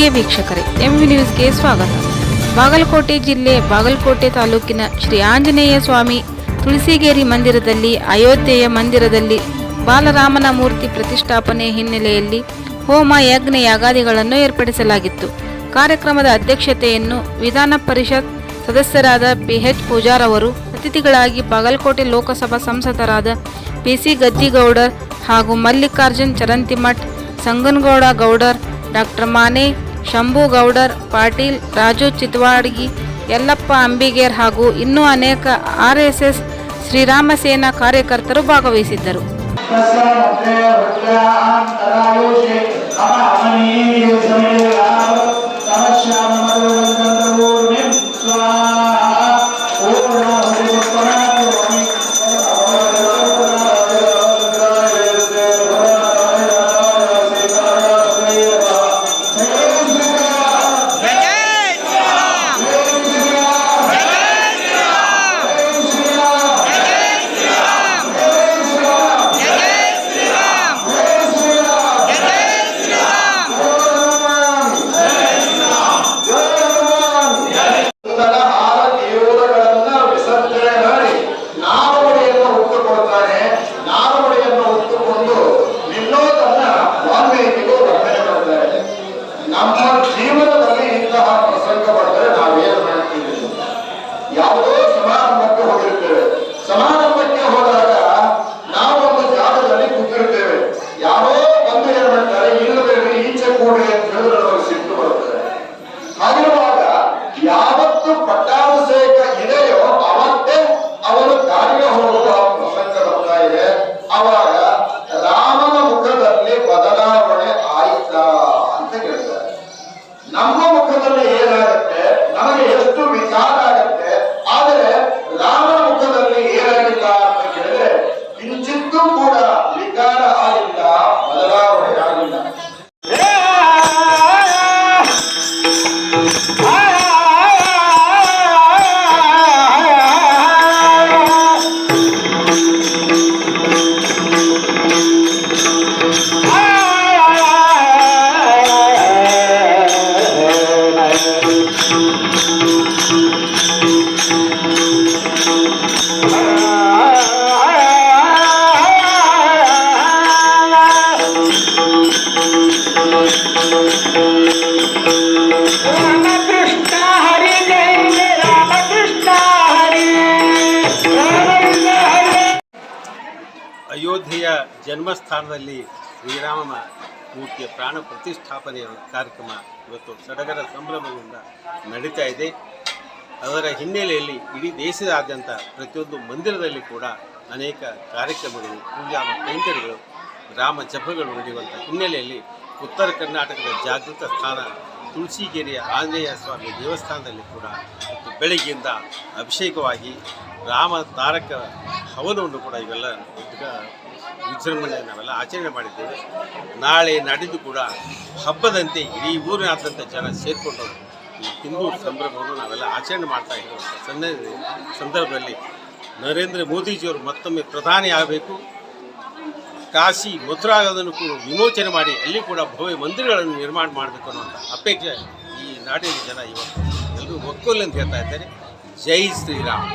ಪ್ರಿಯ ವೀಕ್ಷಕರೇ, ಎಂವಿ ನ್ಯೂಸ್ಗೆ ಸ್ವಾಗತ. ಬಾಗಲಕೋಟೆ ಜಿಲ್ಲೆ ಬಾಗಲಕೋಟೆ ತಾಲೂಕಿನ ಶ್ರೀ ಆಂಜನೇಯ ಸ್ವಾಮಿ ತುಳಸಿಗೇರಿ ಮಂದಿರದಲ್ಲಿ ಅಯೋಧ್ಯೆಯ ಮಂದಿರದಲ್ಲಿ ಬಾಲರಾಮನ ಮೂರ್ತಿ ಪ್ರತಿಷ್ಠಾಪನೆ ಹಿನ್ನೆಲೆಯಲ್ಲಿ ಹೋಮ ಯಜ್ಞ ಯಾಗಾದಿಗಳನ್ನು ಏರ್ಪಡಿಸಲಾಗಿತ್ತು. ಕಾರ್ಯಕ್ರಮದ ಅಧ್ಯಕ್ಷತೆಯನ್ನು ವಿಧಾನ ಪರಿಷತ್ ಸದಸ್ಯರಾದ PH ಪೂಜಾರ್ ಅವರು, ಅತಿಥಿಗಳಾಗಿ ಬಾಗಲಕೋಟೆ ಲೋಕಸಭಾ ಸಂಸದರಾದ PC ಗದ್ದಿಗೌಡರ್ ಹಾಗೂ ಮಲ್ಲಿಕಾರ್ಜುನ್ ಚರಂತಿಮಠ್, ಸಂಗನಗೌಡ ಗೌಡರ್, ಡಾಕ್ಟರ್ ಮಾನೆ, ಶಂಭು ಗೌಡರ್ ಪಾಟೀಲ್, ರಾಜು ಚಿತ್ವಾಡ್ಗಿ, ಯಲ್ಲಪ್ಪ ಅಂಬಿಗೇರ್ ಹಾಗೂ ಇನ್ನೂ ಅನೇಕ RSS ಶ್ರೀರಾಮ ಸೇನಾ ಕಾರ್ಯಕರ್ತರು ಭಾಗವಹಿಸಿದ್ದರು. ನಮ್ಮ ಜೀವನದಲ್ಲಿ ಇಂತಹ ಪ್ರಸಂಗ ಬಂದರೆ ನಾವೇನು ಮಾಡ್ತೀವಿ? ಯಾವುದೋ ಸಮಾರಂಭಕ್ಕೆ ಹೋಗಿರ್ತೇವೆ. ಸಮಾರಂಭಕ್ಕೆ ಹೋದಾಗ ನಾವು ಒಂದು ಜಾಗದಲ್ಲಿ ಕೂತಿರ್ತೇವೆ. ಯಾರೋ ಒಂದು ಏನ್ ಮಾಡ್ತಾರೆ, ಇಲ್ಲಬೇಕು ಈಚೆ ಕೂಡಿ ಅಂತ ಹೇಳಿದ್ರೆ ನಮಗೆ ಸಿಟ್ಟು ಬರ್ತದೆ. ಹಾಗಿರುವಾಗ ಯಾವತ್ತು ಪಟ್ಟಾಭಿಷೇಕ ಇದೆಯೋ ಅವತ್ತೇ ಅವರು ದಾರಿಗೆ ಹೋಗುವ ಪ್ರಸಂಗ ಬರ್ತಾ ಇದೆ. ಅವಾಗ ರಾಮನ ಮುಖದಲ್ಲಿ ಬದಲಾವಣೆ ಆಯ್ತಾ ಅಂತ ಕೇಳ್ತಾರೆ. ನಮ್ಮ ಮುಖದಲ್ಲಿ ಏನಾಗುತ್ತೆ, ನಮಗೆ ಎಷ್ಟು ವಿಚಾರ ಆಗುತ್ತೆ, ಆದರೆ ರಾಮನ ಮುಖದಲ್ಲಿ ಏನಾಗಿಲ್ಲ ಅಂತ ಕೇಳಿದ್ರೆ ಕಿಂಚಿತ್ತೂ ಕೂಡ ವಿಕಾರ ಆಗಿಲ್ಲ, ಬದಲಾವಣೆ ಆಗಿಲ್ಲ. ಅಯೋಧ್ಯೆಯ ಜನ್ಮಸ್ಥಾನದಲ್ಲಿ ಶ್ರೀರಾಮ ಮೂರ್ತಿಯ ಪ್ರಾಣ ಪ್ರತಿಷ್ಠಾಪನೆಯ ಕಾರ್ಯಕ್ರಮ ಇವತ್ತು ಸಡಗರ ಸಂಭ್ರಮದಿಂದ ನಡೀತಾ ಇದೆ. ಅದರ ಹಿನ್ನೆಲೆಯಲ್ಲಿ ಇಡೀ ದೇಶದಾದ್ಯಂತ ಪ್ರತಿಯೊಂದು ಮಂದಿರದಲ್ಲಿ ಕೂಡ ಅನೇಕ ಕಾರ್ಯಕ್ರಮಗಳು, ಪೂಜಾ ಕೈಂಕರ್ಯಗಳು, ರಾಮ ಜಪಗಳು ನಡೆಯುವಂಥ ಹಿನ್ನೆಲೆಯಲ್ಲಿ ಉತ್ತರ ಕರ್ನಾಟಕದ ಜಾಗೃತ ಸ್ಥಾನ ತುಳಸಿಗೇರಿಯ ಆಂಜನೇಯ ಸ್ವಾಮಿ ದೇವಸ್ಥಾನದಲ್ಲಿ ಕೂಡ ಬೆಳಗ್ಗೆಯಿಂದ ಅಭಿಷೇಕವಾಗಿ ರಾಮ ತಾರಕ ಹವನವನ್ನು ಕೂಡ ಇವೆಲ್ಲ ವಿಜೃಂಭಣೆ ನಾವೆಲ್ಲ ಆಚರಣೆ ಮಾಡಿದ್ದೇವೆ. ನಾಳೆ ನಾಡಿದ್ದು ಕೂಡ ಹಬ್ಬದಂತೆ ಇಡೀ ಊರಿನಾದ್ಯಂತ ಜನ ಸೇರಿಕೊಂಡು ಈ ಹಿಂದೂ ಸಂಭ್ರಮವನ್ನು ನಾವೆಲ್ಲ ಆಚರಣೆ ಮಾಡ್ತಾ ಇರುವಂಥ ಸಂದರ್ಭದಲ್ಲಿ ನರೇಂದ್ರ ಮೋದಿಜಿಯವರು ಮತ್ತೊಮ್ಮೆ ಪ್ರಧಾನಿ ಆಗಬೇಕು, ಕಾಶಿ ಮಥುರಾಗಳನ್ನು ಕೂಡ ವಿಮೋಚನೆ ಮಾಡಿ ಅಲ್ಲಿ ಕೂಡ ಭವ್ಯ ಮಂದಿರಗಳನ್ನು ನಿರ್ಮಾಣ ಮಾಡಬೇಕು ಅನ್ನುವಂಥ ಅಪೇಕ್ಷೆ ಈ ನಾಡಿನ ಜನ ಇವತ್ತು ಎಲ್ಲರೂ ಒಕ್ಕೊಲ್ಲ ಅಂತ ಹೇಳ್ತಾ ಇದ್ದಾರೆ. ಜೈ ಶ್ರೀರಾಮ್.